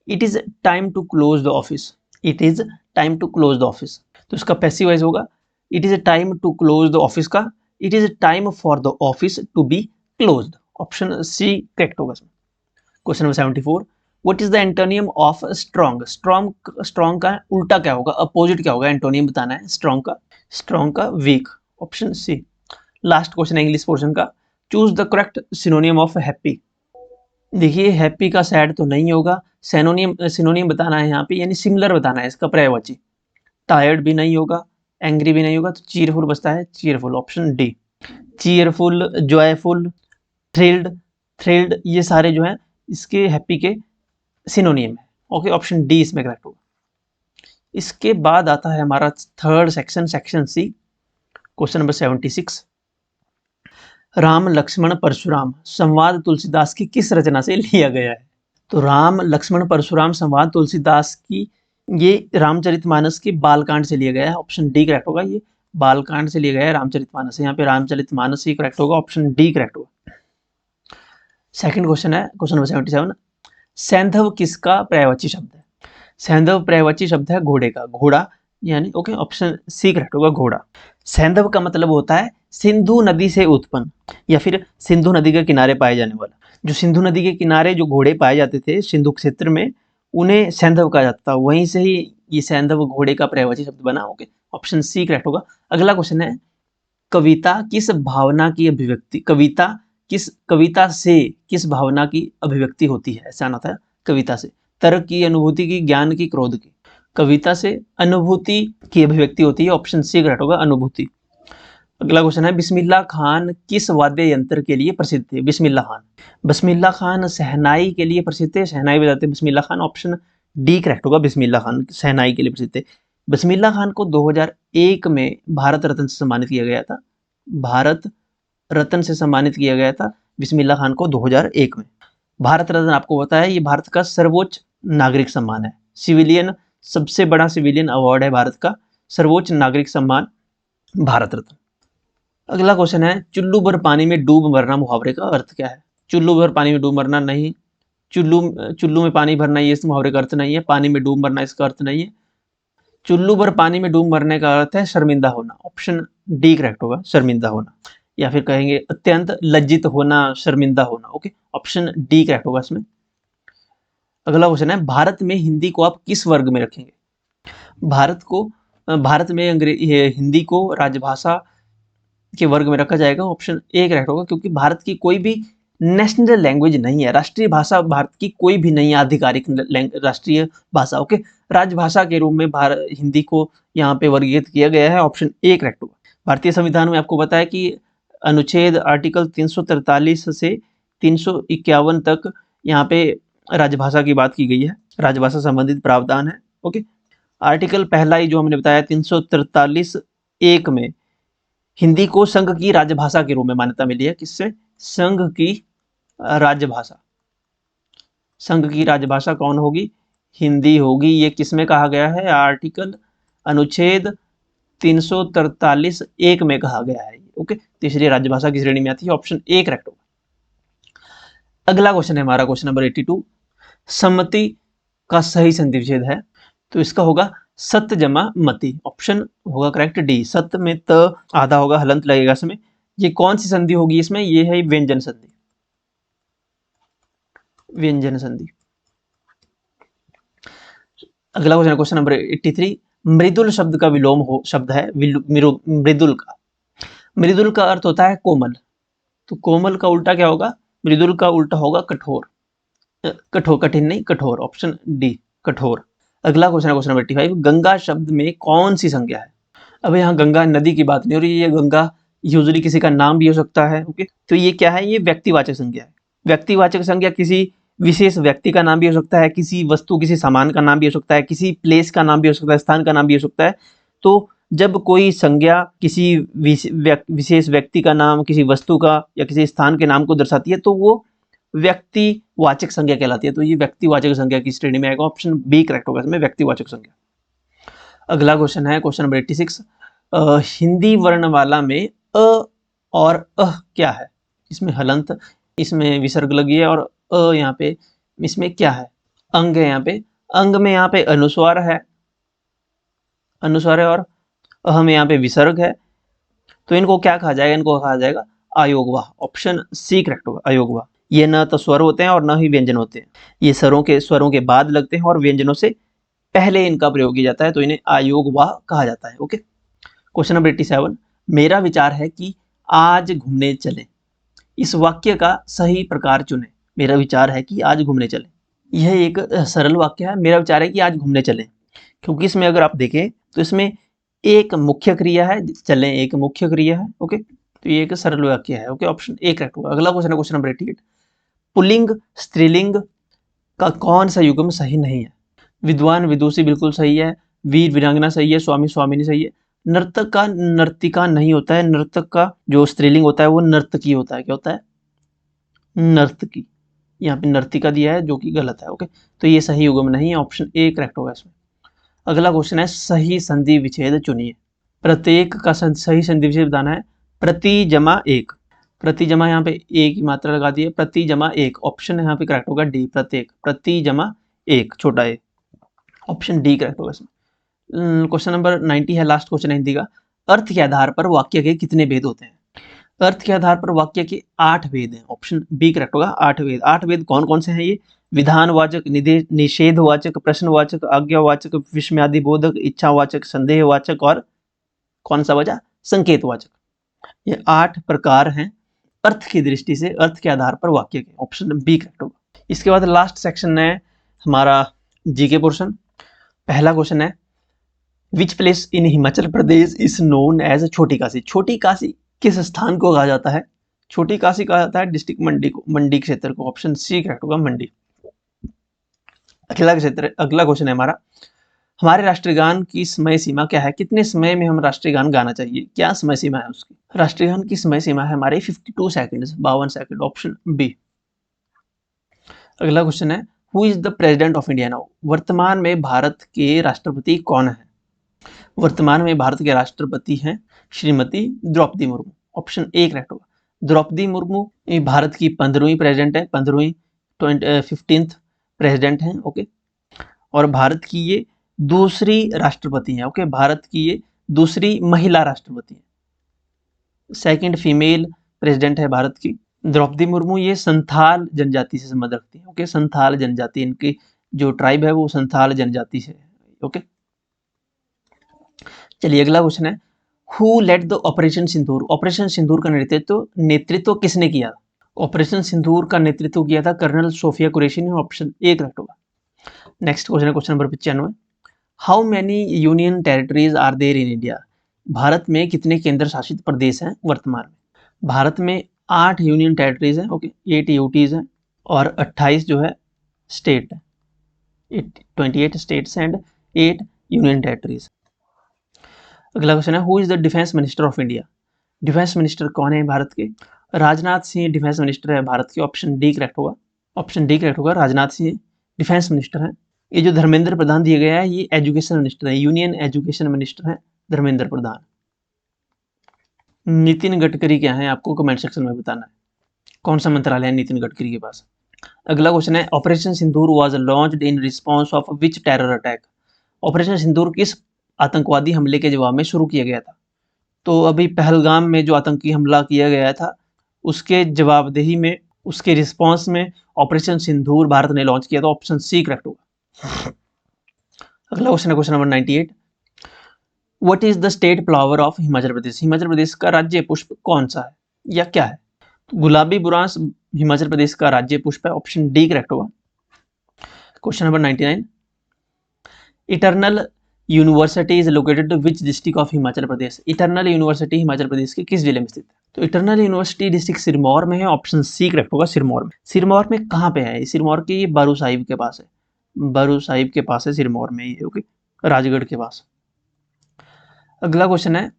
It is time to close the office. It is time to close the office. तो इसका passive voice होगा, it is time to close the office का it is time for the office to be closed, option C correct होगा। Question number 74, what is the antonym of strong. Strong का उल्टा क्या होगा, opposite क्या होगा, antonym बताना है स्ट्रॉन्ग का weak, option C. Last question है इंग्लिश पोर्शन का, choose the correct synonym of happy. देखिए हैप्पी का सैड तो नहीं होगा, सिनोनियम बताना है यहाँ पे, यानी सिमिलर बताना है इसका पर्यायवाची। टायर्ड भी नहीं होगा, एंग्री भी नहीं होगा, तो चीयरफुल बचता है, cheerful, option D. Cheerful, joyful, thrilled ये सारे जो हैं इसके हैप्पी के सिनोनियम है। ओके, ऑप्शन डी इसमें करेक्ट होगा। इसके बाद आता है हमारा third section, section C. Question number 76, Ram Lakshman Parshuram संवाद तुलसीदास की किस रचना से लिया गया है। तो राम लक्ष्मण परशुराम संवाद तुलसीदास की, ये रामचरितमानस के बालकांड से लिया गया है, ऑप्शन डी करेक्ट होगा। ये बालकांड से लिया गया है रामचरितमानस, यहाँ पे रामचरितमानस ही करेक्ट होगा, ऑप्शन डी करेक्ट होगा। सेकंड क्वेश्चन है क्वेश्चन नंबर 77, सैंधव किसका पर्यायवाची शब्द है। सैंधव पर्यायवाची शब्द है घोड़े का, घोड़ा यानी, ओके, ऑप्शन सी करेक्ट होगा, घोड़ा। सैंधव का मतलब होता है सिंधु नदी से उत्पन्न या फिर सिंधु नदी के किनारे पाए जाने वाला। जो सिंधु नदी के किनारे जो घोड़े पाए जाते थे सिंधु क्षेत्र में, उन्हें सैंधव कहा जाता था, वहीं से ही ये सैंधव घोड़े का पर्यायवाची शब्द बना। ओके, ऑप्शन सी करेक्ट होगा। अगला क्वेश्चन है, कविता किस भावना की अभिव्यक्ति, कविता से किस भावना की अभिव्यक्ति होती है, ऐसा होता है कविता से, तर्क की, अनुभूति की, ज्ञान की, क्रोध की। कविता से अनुभूति की अभिव्यक्ति होती है, ऑप्शन सी करेक्ट होगा, अनुभूति। अगला क्वेश्चन है, बिस्मिल्लाह खान किस वाद्य यंत्र के लिए प्रसिद्ध थे। बिस्मिल्लाह खान शहनाई के लिए प्रसिद्ध थे, शहनाई बजाते Bismillah Khan, option D correct होगा, बिस्मिल्लाह खान शहनाई के लिए प्रसिद्ध थे। बिस्मिल्लाह खान को 2001 में भारत रत्न से सम्मानित किया गया था, भारत रत्न से सम्मानित किया गया था बिस्मिल्लाह खान को 2001 में। भारत रत्न आपको पता है ये भारत का सर्वोच्च नागरिक सम्मान है, सिविलियन, सबसे बड़ा सिविलियन अवार्ड है भारत का, सर्वोच्च नागरिक सम्मान भारत रत्न। अगला क्वेश्चन है, चुल्लू भर पानी में डूब मरना मुहावरे का अर्थ क्या है। चुल्लू भर पानी में डूब मरना नहीं, चुल्लू में पानी भरना ये इस मुहावरे का अर्थ नहीं है, पानी में डूब मरना इसका अर्थ नहीं है। चुल्लू भर पानी में डूब मरने का अर्थ है शर्मिंदा होना, ऑप्शन डी करेक्ट होगा, शर्मिंदा होना, या फिर कहेंगे अत्यंत लज्जित होना, शर्मिंदा होना। ओके, ऑप्शन डी करेक्ट होगा इसमें। अगला क्वेश्चन है, भारत में हिंदी को आप किस वर्ग में रखेंगे। भारत को भारत में हिंदी को राजभाषा के वर्ग में रखा जाएगा? ऑप्शन ए करेक्ट होगा, क्योंकि भारत की कोई भी नेशनल लैंग्वेज नहीं है, राष्ट्रीय भाषा भारत की कोई भी नहीं है, आधिकारिक राष्ट्रीय भाषा। ओके, राजभाषा के रूप में भारत हिंदी को यहाँ पे वर्गीकृत किया गया है। ऑप्शन ए करेक्ट होगा। भारतीय संविधान में आपको पता है कि अनुच्छेद आर्टिकल 343 से 351 तक यहाँ पे राजभाषा की बात की गई है, राजभाषा संबंधित प्रावधान है। ओके, आर्टिकल पहला ही जो हमने बताया 343(1) में हिंदी को संघ की राजभाषा के रूप में मान्यता मिली है। किससे? संघ की राजभाषा। संघ की राजभाषा कौन होगी? हिंदी होगी। ये किसमें कहा गया है? आर्टिकल अनुच्छेद 343(1) में कहा गया है। ओके, तो इसलिए राजभाषा की श्रेणी में आती है। ऑप्शन ए करेक्ट होगा। अगला क्वेश्चन है हमारा क्वेश्चन नंबर 82। सम्मति का सही संधि विच्छेद है, तो इसका होगा सत्य जमा मति। ऑप्शन होगा करेक्ट डी। सत्य में त आधा होगा, हलंत लगेगा इसमें। ये कौन सी संधि होगी इसमें? ये है व्यंजन संधि। व्यंजन संधि। अगला क्वेश्चन क्वेश्चन नंबर 83। मृदुल शब्द का विलोम हो शब्द है मृदुल का। मृदुल का अर्थ होता है कोमल, तो कोमल का उल्टा क्या होगा? मृदुल का उल्टा होगा कठोर। कठिन नहीं, कठोर। ऑप्शन डी कठोर। अगला क्वेश्चन है क्वेश्चन नंबर 85। गंगा शब्द में कौन सी संज्ञा है? अब यहाँ गंगा नदी की बात नहीं हो रही है, गंगा यूजुअली किसी का नाम भी हो सकता है। ओके, तो ये क्या है? ये व्यक्तिवाचक संज्ञा है। व्यक्तिवाचक संज्ञा किसी विशेष व्यक्ति का नाम भी हो सकता है, किसी वस्तु किसी सामान का नाम भी हो सकता है, किसी प्लेस का नाम भी हो सकता है, स्थान का नाम भी हो सकता है। तो जब कोई संज्ञा किसी विशेष व्यक्ति का नाम, किसी वस्तु का या किसी स्थान के नाम को दर्शाती है तो वो व्यक्तिवाचक संज्ञा कहलाती है। तो ये व्यक्तिवाचक संज्ञा की श्रेणी में आएगा। ऑप्शन बी करेक्ट होगा इसमें, व्यक्तिवाचक संज्ञा। अगला क्वेश्चन है क्वेश्चन नंबर 86। हिंदी वर्णमाला में अ और अह क्या है? इसमें हलंत, इसमें विसर्ग लगी है, और अ यहाँ पे इसमें क्या है? अंग है यहाँ पे। अंग में यहाँ पे अनुस्वार है, अनुस्वार है, और अह में यहाँ पे विसर्ग है। तो इनको क्या कहा जाएगा? इनको कहा जाएगा अयोगवाह। ऑप्शन सी करेक्ट होगा, अयोगवाह। ये न तो स्वर होते हैं और न ही व्यंजन होते हैं। ये स्वरों के बाद लगते हैं और व्यंजनों से पहले इनका प्रयोग किया जाता है, तो इन्हें अयोगवाह कहा जाता है। Okay, question number 87। मेरा विचार है कि आज घूमने चलें। इस वाक्य का सही प्रकार चुनें। मेरा विचार है कि आज घूमने चलें। यह एक सरल वाक्य है, मेरा विचार है कि आज घूमने चलें, क्योंकि इसमें अगर आप देखें तो इसमें एक मुख्य क्रिया है, चलें एक मुख्य क्रिया है। ओके, तो ये एक सरल वाक्य है। ओके, ऑप्शन ए करेक्ट होगा। अगला क्वेश्चन है क्वेश्चन नंबर 88। पुल्लिंग स्त्रीलिंग का कौन सा युग्म सही नहीं है? विद्वान विदुषी बिल्कुल सही है, वीर वीरांगना सही है, स्वामी स्वामिनी सही है। नर्तक का नर्तिका नहीं होता है, नर्तक का जो स्त्रीलिंग होता है वो नर्तकी होता है। क्या होता है? नर्तकी। यहाँ पे नर्तिका दिया है जो कि गलत है। ओके, तो ये सही युग्म नहीं है। ऑप्शन ए करेक्ट होगा इसमें। अगला क्वेश्चन है सही संधि विच्छेद चुनिए। प्रत्येक का सही संधि विच्छेद बताना है। प्रति जमा एक। प्रति जमा यहाँ पे एक की मात्रा लगा दी है, प्रति जमा एक। ऑप्शन यहाँ पे करेक्ट होगा डी प्रत्येक। प्रति जमा एक छोटा ए। ऑप्शन डी करेक्ट होगा इसमें। क्वेश्चन नंबर 90 है, लास्ट क्वेश्चन है हिंदी का। अर्थ के आधार पर वाक्य के कितने भेद होते हैं? अर्थ के आधार पर वाक्य के 8 भेद हैं। ऑप्शन बी करेक्ट होगा, 8 भेद। 8 भेद कौन कौन से हैं? ये विधानवाचक, निषेधवाचक, प्रश्नवाचक, आज्ञावाचक, विस्मयादिबोधक, इच्छावाचक, संदेहवाचक, और कौन सा बचा? संकेतवाचक। ये 8 प्रकार हैं अर्थ की दृष्टि से, अर्थ के आधार पर वाक्य के। ऑप्शन बी करेक्ट होगा। इसके बाद लास्ट सेक्शन है हमारा जीके पोर्शन। पहला क्वेश्चन है which place in Himachal Pradesh is known as Chhoti Kashi? छोटी काशी किस स्थान को कहा जाता है? छोटी काशी कहा जाता है डिस्ट्रिक्ट मंडी को, मंडी क्षेत्र को। ऑप्शन सी करेक्ट होगा, मंडी। अगला क्वेश्चन है हमारा, हमारे राष्ट्रीय गान की समय सीमा क्या है? कितने समय में हम राष्ट्रीय गान गाना चाहिए? क्या समय सीमा है उसकी? राष्ट्रीय गान की समय सीमा है हमारे 52 सेकंड, 52 सेकंड। Option B. अगला क्वेश्चन है who is the president of India now? वर्तमान में भारत के राष्ट्रपति कौन है? वर्तमान में भारत के राष्ट्रपति हैं Shrimati Draupadi Murmu. Option A correct होगा। द्रौपदी मुर्मू भारत की 15वीं प्रेसिडेंट है, 15th प्रेसिडेंट हैं। ओके, और भारत की ये दूसरी राष्ट्रपति हैं। ओके, भारत की ये दूसरी महिला राष्ट्रपति हैं, सेकंड फीमेल प्रेसिडेंट है भारत की। द्रौपदी मुर्मू ये संथाल जनजाति से संबंध रखती है। ओके, संथाल जनजाति, इनकी जो ट्राइब है वो संथाल जनजाति से है। ओके, चलिए अगला क्वेश्चन है, who led the operation Sindoor? Operation Sindoor का नेतृत्व किसने किया? ऑपरेशन सिंदूर का नेतृत्व किया था कर्नल सोफिया कुरैशी ने। ऑप्शन ए करेक्ट होगा। नेक्स्ट क्वेश्चन है question number 95, how many union territories are there in India? Bharat में कितने केंद्र शासित प्रदेश हैं वर्तमान में? भारत में 8 यूनियन टेरिटरीज हैं, ओके, 8 यूटीज हैं और 28 जो है स्टेट है। 28 स्टेट्स एंड 8 यूनियन टेरिटरीज। अगला क्वेश्चन है, who is the defence minister of India? Defence minister कौन है भारत के? राजनाथ सिंह डिफेंस मिनिस्टर है भारत के। ऑप्शन डी करेक्ट होगा। ऑप्शन डी करेक्ट होगा, राजनाथ सिंह डिफेंस मिनिस्टर है। ये जो धर्मेंद्र प्रधान दिया गया है ये एजुकेशन मिनिस्टर है, यूनियन एजुकेशन मिनिस्टर है धर्मेंद्र प्रधान। नितिन गडकरी क्या है आपको कमेंट सेक्शन में बताना है, कौन सा मंत्रालय है नितिन गडकरी के पास। अगला क्वेश्चन है, operation Sindoor was launched in response of which terror attack? Operation Sindoor किस आतंकवादी हमले के जवाब में शुरू किया गया था? तो अभी पहलगाम में जो आतंकी हमला किया गया था उसके जवाबदेही में, उसके रिस्पांस में ऑपरेशन सिंदूर भारत ने लॉन्च किया था। ऑप्शन सी करेक्ट होगा। अगला क्वेश्चन है question number 98, what is the state flower of Himachal Pradesh? Himachal Pradesh का राज्य पुष्प कौन सा है या क्या है? गुलाबी बुरांस हिमाचल प्रदेश का राज्य पुष्प है। ऑप्शन डी करेक्ट होगा। Question number 99, Eternal University is located which district of Himachal Pradesh? Eternal University Himachal Pradesh के किस जिले में स्थित है? तो इटर्नल यूनिवर्सिटी डिस्ट्रिक्ट सिरमौर में है। ऑप्शन सी करेक्ट होगा, सिरमौर में। सिरमौर में कहाँ पे है? सिरमौर के बारू साहिब के पास है, बारू साहिब के पास है सिरमौर में, ये ओके, राजगढ़ के पास। अगला क्वेश्चन है,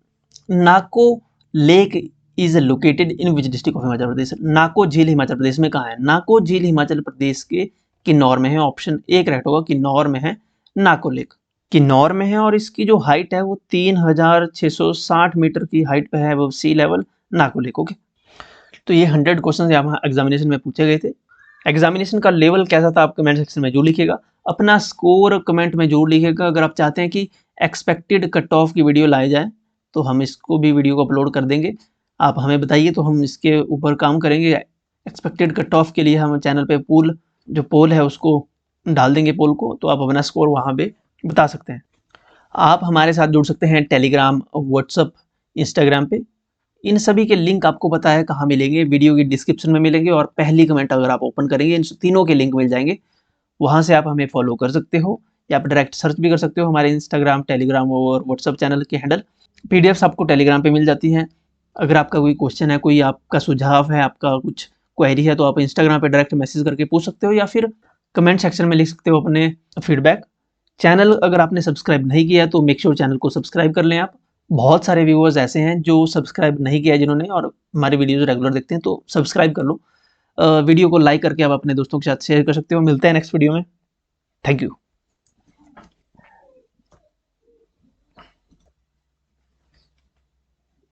Nako lake is located in which district of Himachal Pradesh? Nako झील हिमाचल प्रदेश में कहाँ है? नाको झील हिमाचल प्रदेश के किन्नौर में है। ऑप्शन ए करेक्ट होगा, किन्नौर में है नाको लेक, किन्नौर में है। और इसकी जो हाइट है वो 3660 मीटर की हाइट पे है, वो सी लेवल नाको लेक, ओके। तो ये 100 क्वेश्चन यहाँ एग्जामिनेशन में पूछे गए थे। एग्जामिनेशन का लेवल कैसा था आप कमेंट सेक्शन में जरूर लिखिएगा, अपना स्कोर कमेंट में जरूर लिखिएगा। अगर आप चाहते हैं कि एक्सपेक्टेड कट ऑफ की वीडियो लाई जाए तो हम इसको भी वीडियो को अपलोड कर देंगे, आप हमें बताइए तो हम इसके ऊपर काम करेंगे। एक्सपेक्टेड कट ऑफ के लिए हम चैनल पे पोल है उसको डाल देंगे, पोल को, तो आप अपना स्कोर वहाँ पे बता सकते हैं। आप हमारे साथ जुड़ सकते हैं टेलीग्राम, व्हाट्सअप, इंस्टाग्राम पे। इन सभी के लिंक आपको पता है कहाँ मिलेंगे, वीडियो की डिस्क्रिप्शन में मिलेंगे और पहली कमेंट अगर आप ओपन करेंगे इन तीनों के लिंक मिल जाएंगे। वहाँ से आप हमें फॉलो कर सकते हो या आप डायरेक्ट सर्च भी कर सकते हो हमारे इंस्टाग्राम, टेलीग्राम और व्हाट्सअप चैनल के हैंडल। पीडीएफ्स आपको टेलीग्राम पे मिल जाती हैं। अगर आपका कोई क्वेश्चन है, कोई आपका सुझाव है, आपका कुछ क्वेरी है, तो आप इंस्टाग्राम पे डायरेक्ट मैसेज करके पूछ सकते हो या फिर कमेंट सेक्शन में लिख सकते हो अपने फीडबैक। चैनल अगर आपने सब्सक्राइब नहीं किया तो मेक श्योर चैनल को सब्सक्राइब कर लें आप। बहुत सारे व्यूअर्स ऐसे हैं जो सब्सक्राइब नहीं किया जिन्होंने, और हमारे वीडियोज़ रेगुलर देखते हैं, तो सब्सक्राइब कर लो। वीडियो को लाइक करके आप अपने दोस्तों के साथ शेयर कर सकते हो। मिलते हैं नेक्स्ट वीडियो में। Thank you.